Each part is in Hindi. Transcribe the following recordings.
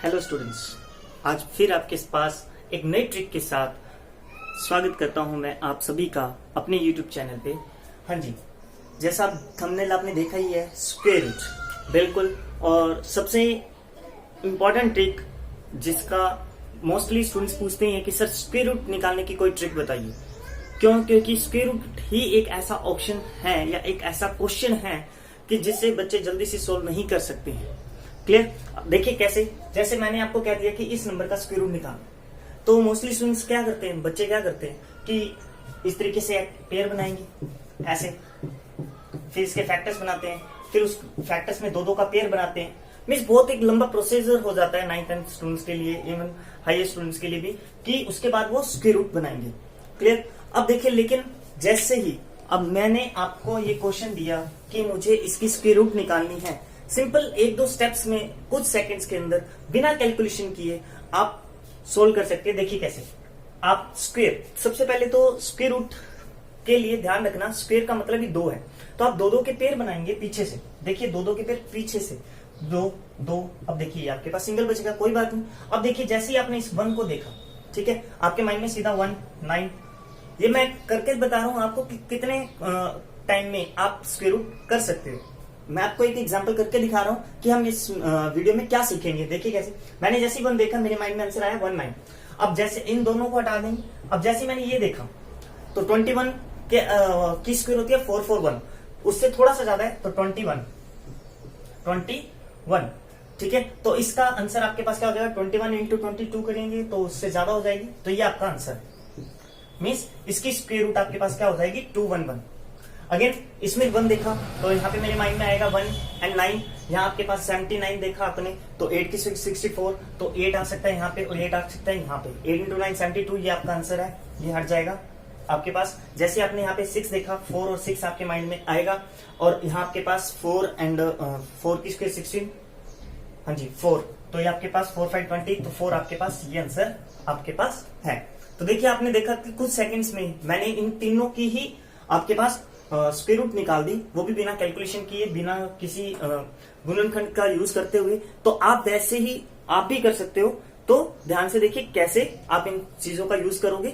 हेलो स्टूडेंट्स, आज फिर आपके पास एक नई ट्रिक के साथ स्वागत करता हूं मैं आप सभी का अपने YouTube चैनल पे। हाँ जी, जैसा थंबनेल आपने देखा ही है, स्क्वायर रूट बिल्कुल। और सबसे इम्पोर्टेंट ट्रिक जिसका मोस्टली स्टूडेंट्स पूछते हैं कि सर स्क्वायर रूट निकालने की कोई ट्रिक बताइए। क्यों? क्योंकि स्क्वायर रूट ही एक ऐसा ऑप्शन है या एक ऐसा क्वेश्चन है कि जिससे बच्चे जल्दी से सोल्व नहीं कर सकते हैं। क्लियर? देखिए कैसे, जैसे मैंने आपको कह दिया कि इस नंबर का स्क्वायर रूट निकालना, तो मोस्टली स्टूडेंट्स क्या करते हैं, बच्चे क्या करते हैं कि इस तरीके से एक पेयर बनाएंगे ऐसे, फिर इसके फैक्टर्स बनाते हैं, फिर उस फैक्टर्स में दो दो का पेयर बनाते हैं। मीन्स बहुत एक लंबा प्रोसीजर हो जाता है 9th-10th स्टूडेंट्स के लिए, इवन हायर स्टूडेंट्स के लिए भी, कि उसके बाद वो स्क्वायर रूट बनाएंगे। क्लियर? अब देखिए, लेकिन जैसे ही अब मैंने आपको ये क्वेश्चन दिया कि मुझे इसकी स्क्वायर रूट निकालनी है, सिंपल एक दो स्टेप्स में कुछ सेकंड्स के अंदर बिना कैलकुलेशन किए आप सोल्व कर सकते हैं। देखिए कैसे। आप स्क्वायर, सबसे पहले तो स्क्वायर रूट के लिए ध्यान रखना, स्क्वायर का मतलब ही दो है, तो आप दो दो के पेयर बनाएंगे पीछे से। देखिए दो दो के पेयर पीछे से, दो दो। अब देखिए आपके पास सिंगल बचेगा, कोई बात नहीं। अब देखिए जैसे ही आपने इस 1 को देखा, ठीक है, आपके माइंड में सीधा 1 9। ये मैं करके बता रहा हूं आपको कि कितने टाइम में आप स्क्वायर रूट कर सकते हो। मैं आपको एक एग्जांपल करके दिखा रहा हूं कि हम इस वीडियो में क्या सीखेंगे। देखिए कैसे। मैंने जैसे ही 1 देखा, मेरे माइंड में आंसर आया 1 9। अब जैसे इन दोनों को हटा देंगे, अब जैसे मैंने ये देखा तो 21 के की स्क्वायर होती है 441, उससे थोड़ा सा ज्यादा है तो 21, ठीक है। तो इसका आंसर आपके पास क्या हो जाएगा, 21 इंटू 22 करेंगे तो उससे ज्यादा हो जाएगी, तो ये आपका आंसर मीन्स इसकी स्क्वायर रूट आपके पास क्या हो जाएगी 211। अगेन इसमें 1 देखा तो यहाँ पे मेरे माइंड में आएगा 1 एंड 9। यहाँ आपके पास 79 देखा आपने तो 8 की 64, तो 8 आ सकता है यहाँ पे और 8 आ सकता है यहाँ पे। 8 इंटू 9 72, ये आपका आंसर है, ये हट जाएगा आपके पास। जैसे आपने यहाँ पे 6 देखा, 4 और 6 आपके माइंड में आएगा, और यहाँ आपके पास 4 एंड 4 की स्क्वायर 16, हाँ जी 4, तो ये आपके पास 4 5 20, तो 4 आपके पास ये आंसर आपके पास है। तो देखिए आपने देखा कि कुछ सेकंड्स में मैंने इन तीनों की ही आपके पास स्क्वायर रूट निकाल दी, वो भी बिना कैलकुलेशन किए, बिना किसी गुणनखंड का यूज करते हुए। तो आप वैसे ही आप भी कर सकते हो। तो ध्यान से देखिए कैसे आप इन चीजों का यूज करोगे।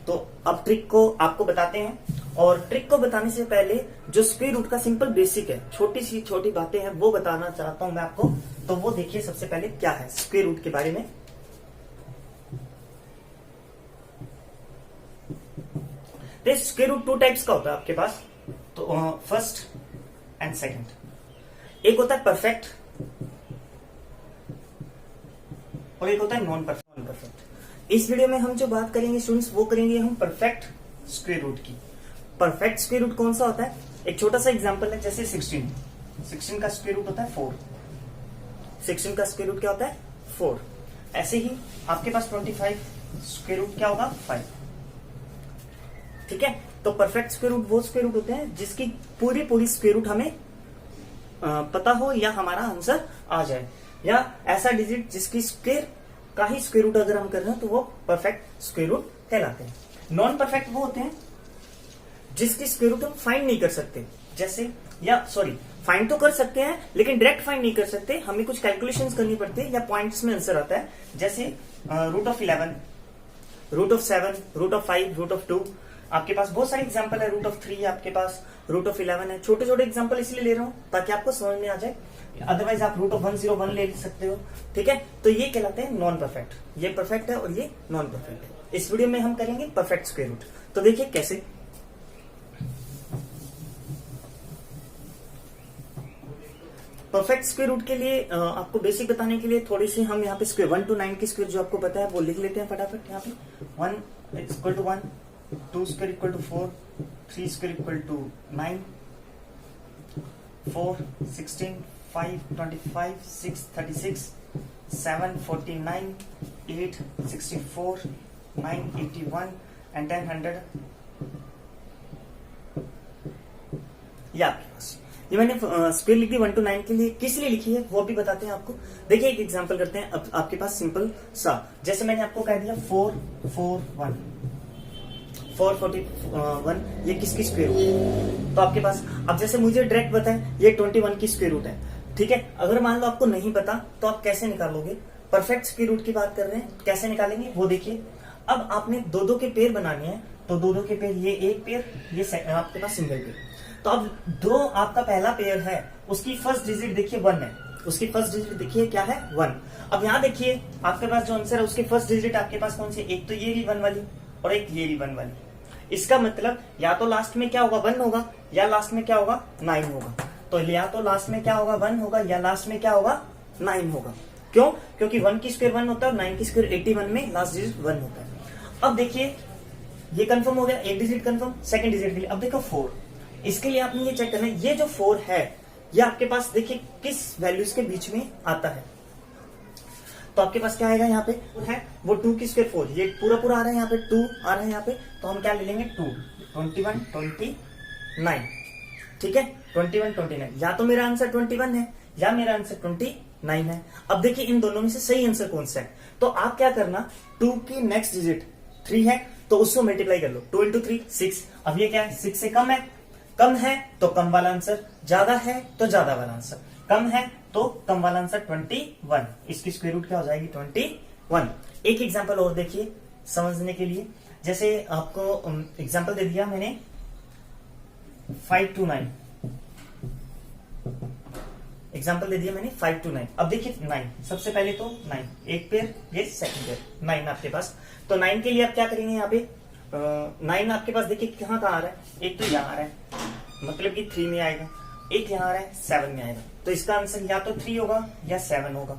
तो अब ट्रिक को आपको बताते हैं, और ट्रिक को बताने से पहले जो स्क्वायर रूट का सिंपल बेसिक है, छोटी सी छोटी बातें हैं, वो बताना चाहता हूं मैं आपको। तो वो देखिए सबसे पहले क्या है स्क्वायर रूट के बारे में। स्क्वायर रूट 2 टाइप्स का होता है आपके पास, तो फर्स्ट एंड सेकंड। एक होता है परफेक्ट और एक होता है नॉन परफेक्ट। इस वीडियो में हम जो बात करेंगे स्टूडेंट्स, वो करेंगे हम परफेक्ट स्क्वायर रूट की। परफेक्ट स्क्वायर रूट कौन सा होता है, एक छोटा सा एग्जांपल है, जैसे 16 का स्क्वायर रूट होता है 4। 16 का स्क्वायर रूट क्या होता है 4। ऐसे ही आपके पास 25 स्क्वायर रूट क्या होगा 5, ठीक है। तो परफेक्ट स्क्वायर रूट वो स्क्वायर रूट होते हैं जिसकी पूरी स्क्वायर रूट हमें पता हो या हमारा आंसर आ जाए, या ऐसा डिजिट जिसकी स्क्वायर का ही स्क्वायर रूट अगर हम कर रहे हैं तो वो परफेक्ट स्क्वायर रूट कहलाते हैं। नॉन परफेक्ट वो होते हैं जिसकी स्क्वायर रूट हम फाइंड नहीं कर सकते, जैसे फाइंड तो कर सकते हैं लेकिन डायरेक्ट फाइंड नहीं कर सकते, हमें कुछ कैलकुलेशंस करनी पड़ती है या पॉइंट्स में आंसर आता है, जैसे root of 11, root of 7, root of 5, root of 2। आपके पास बहुत सारे एग्जांपल है, रूट ऑफ 3 आपके पास, रूट ऑफ 11 है। छोटे छोटे एग्जांपल इसलिए ले रहा हूं ताकि आपको समझ में आ जाए, अदरवाइज आप रूट ऑफ 101 ले सकते हो, ठीक है। तो ये कहलाते हैं नॉन परफेक्ट, ये परफेक्ट है और ये नॉन परफेक्ट है। इस वीडियो में हम करेंगे परफेक्ट स्क्वायर रूट। तो देखिए कैसे। परफेक्ट स्क्वायर रूट के लिए आपको बेसिक बताने के लिए थोड़ी सी हम यहाँ पे स्क्वायर 1 to 9 की स्क्वायर जो आपको पता है वो लिख लेते हैं फटाफट। यहाँ पे 1 equal to 1, 2 square equal to 4, 3 square equal to 9, 4 16, 5 25, 6 36, 7 49, 8 64, 9 81 and 10 100। ये आपके पास, ये मैंने स्क्वायर लिख दी 1 to 9 के लिए, किस लिए लिखी है वो भी बताते हैं आपको। देखिए एक एग्जांपल करते हैं। अब आपके पास सिंपल सा, जैसे मैंने आपको कह दिया 441, 441, ये किसकी स्क्वायर रूट है, तो आपके पास अब जैसे मुझे डायरेक्ट पता है ये 21 की स्क्वायर रूट है, ठीक है। अगर मान लो आपको नहीं पता तो आप कैसे निकालोगे, परफेक्ट स्क्वायर रूट की बात कर रहे हैं, कैसे निकालेंगे वो देखिए। अब आपने दो दो के पेयर बनाने हैं, तो दो दो के पेयर, ये एक पेयर, ये आपके पास सिंगल पेयर। तो अब दो आपका पहला पेयर है, उसकी फर्स्ट डिजिट देखिए 1 है, उसकी फर्स्ट डिजिट देखिए क्या है 1। अब यहाँ देखिए आपके पास जो आंसर है उसकी फर्स्ट डिजिट आपके पास कौन सी, एक तो ये भी 1 वाली और एक ये भी 1 वाली। इसका मतलब या तो लास्ट में क्या होगा 1 होगा, या लास्ट में क्या होगा 9 होगा। तो या तो लास्ट में क्या होगा 1 होगा, या लास्ट में क्या होगा 9 होगा। क्यों? क्योंकि 1 की स्क्वायर 1 होता है और 9 की स्क्वायर 81 में लास्ट डिजिट 1 होता है। अब देखिए ये कंफर्म हो गया, एक डिजिट कंफर्म। सेकंड डिजिट के लिए अब देखो 4, इसके लिए आपने ये चेक करना है, ये जो 4 है ये आपके पास देखिए किस वैल्यूज के बीच में आता है। तो आपके पास क्या आएगा यहाँ पे है वो 2 की स्क्वायर 4, ये पूरा पूरा आ रहा है, यहाँ पे 2 आ रहा है यहाँ पे, तो हम क्या ले लेंगे 2, 21, 29, ठीक है 21, 29। या तो मेरा आंसर 21 है या मेरा आंसर 29 है। अब देखिए इन दोनों में से सही आंसर कौन सा है, तो आप क्या करना, 2 की नेक्स्ट डिजिट 3 है तो उसको मल्टीप्लाई कर लो, 2 इंटू 3 6। अब ये क्या है 6 से कम है, कम है तो कम वाला आंसर, ज्यादा है तो ज्यादा वाला आंसर, कम है तो कम वाला आंसर 21। इसकी स्क्वायर रूट क्या हो जाएगी 21। एक एग्जांपल और देखिए समझने के लिए, जैसे आपको एग्जांपल दे दिया मैंने 5 to 9, एग्जांपल दे दिया मैंने 5 to 9। अब देखिए 9, सबसे पहले तो 9 एक पेयर, ये सेकंड पेयर 9 आपके पास। तो 9 के लिए आप क्या करेंगे, यहाँ पे 9 आपके पास देखिए कहाँ आ रहा है, एक तो यहाँ आ रहा है मतलब कि 3 में आएगा, एक यहाँ आ रहा है 7 में आएगा। तो इसका आंसर या तो 3 होगा या 7 होगा,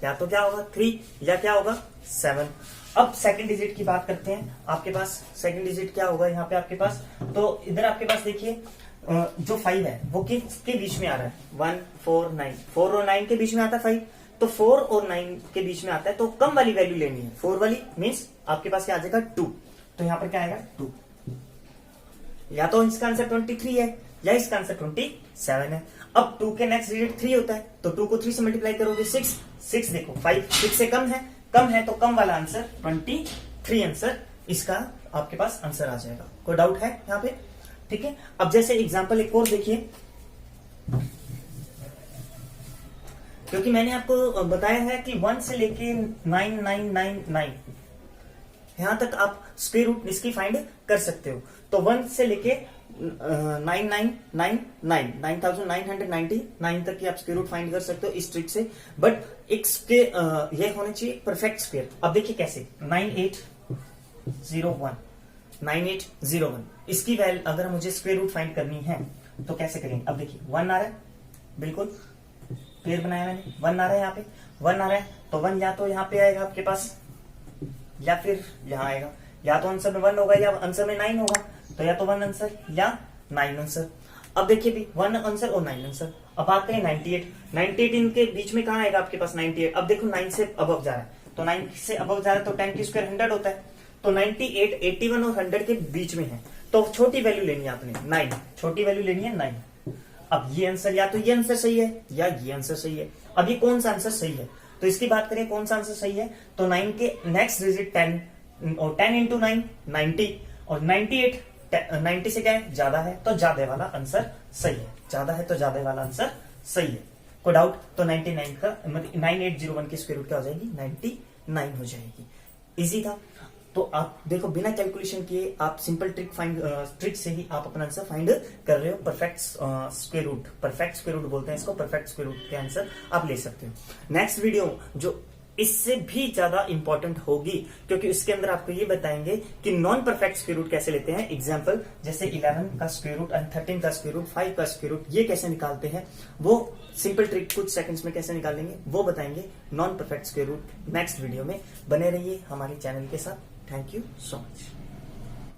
या तो क्या होगा 3 या क्या होगा 7। अब सेकंड डिजिट की बात करते हैं, आपके पास सेकंड डिजिट क्या होगा यहाँ पे आपके पास, तो इधर आपके पास देखिए जो 5 है वो किसके बीच में आ रहा है, 1 4 9, 4 और 9 के बीच में आता है 5, तो 4 और 9 के बीच में आता है, तो कम वाली वैल्यू लेनी है, 4 वाली मीन्स आपके पास क्या आ जाएगा 2। तो यहाँ पर क्या आएगा 2, या तो इसका आंसर 23 है या इसका आंसर 27 है। अब 2 के नेक्स्ट डिजिट 3 होता है, तो 2 को 3 से मल्टीप्लाई करोगे 6 देखो 5 6 से कम है तो कम वाला आंसर 23 आंसर इसका आपके पास आंसर आ जाएगा। कोई डाउट है यहाँ पे? ठीक है। अब जैसे एग्जांपल एक और देखिए, क्योंकि मैंने आपको बताया है कि 1 से लेके 9999 यहां तक आप स्क्वायर रूट इसकी फाइंड कर सकते हो। तो 1 से लेके 9999 तक की आप स्क्वायर रूट फाइंड कर सकते हो इस ट्रिक से। बट एक ये होने चाहिए परफेक्ट स्क्वायर। अब देखिए कैसे, 9801 इसकी वैल्यू अगर मुझे स्क्वायर रूट फाइंड करनी है तो कैसे करेंगे। अब देखिए 1 आ रहा है, बिल्कुल पेयर बनाया मैंने, 1 आ रहा है, यहाँ पे 1 आ रहा है, तो 1 या तो यहाँ पे आएगा आपके पास या फिर यहाँ आएगा, या तो आंसर में 1 होगा या आंसर में 9 होगा, तो या तो 1 आंसर या 9 आंसर। अब देखिए भी 1 आंसर और 9 आंसर। अब आते हैं 98 इनके बीच में कहाँ आएगा आपके पास 98। अब देखो 9 से अबव जा रहा है, तो 9 से अबव जा रहा है तो 10 की स्क्वायर 100 होता है, तो 98 81 और 100 के बीच में है, तो छोटी वैल्यू लेनी है आपने 9, छोटी वैल्यू लेनी है 9। अब ये आंसर या तो ये आंसर सही है या ये आंसर सही है। अब ये कौन सा आंसर सही है, तो इसकी बात करें कौन सा आंसर सही है, तो 9 के नेक्स्ट डिजिट 10 और 10 इंटू 9 90 और 98 90 से क्या है ज्यादा है, तो ज्यादा वाला आंसर सही है, ज्यादा है तो ज्यादा वाला आंसर सही है। कोई डाउट? तो 99 का मतलब 9801 की स्क्वायर रूट क्या हो जाएगी 99 हो जाएगी। इजी था। तो आप देखो बिना कैलकुलेशन किए आप सिंपल ट्रिक से ही आप अपना आंसर फाइंड कर रहे हो। परफेक्ट स्क्वायर रूट बोलते हैं इसको, परफेक्ट स्क्वायर रूट के आंसर आप ले सकते हो। नेक्स्ट वीडियो जो इससे भी ज्यादा इंपॉर्टेंट होगी, क्योंकि इसके अंदर आपको ये बताएंगे कि नॉन परफेक्ट स्क्वायर रूट कैसे लेते हैं। एग्जांपल जैसे 11 का स्क्वायर रूट एंड 13 का स्क्वायर रूट 5 का स्क्वायर रूट ये कैसे निकालते हैं, वो सिंपल ट्रिक कुछ सेकंड्स में कैसे निकालेंगे वो बताएंगे non perfect square root. Next video में बने रहिए हमारे चैनल के साथ। Thank you so much.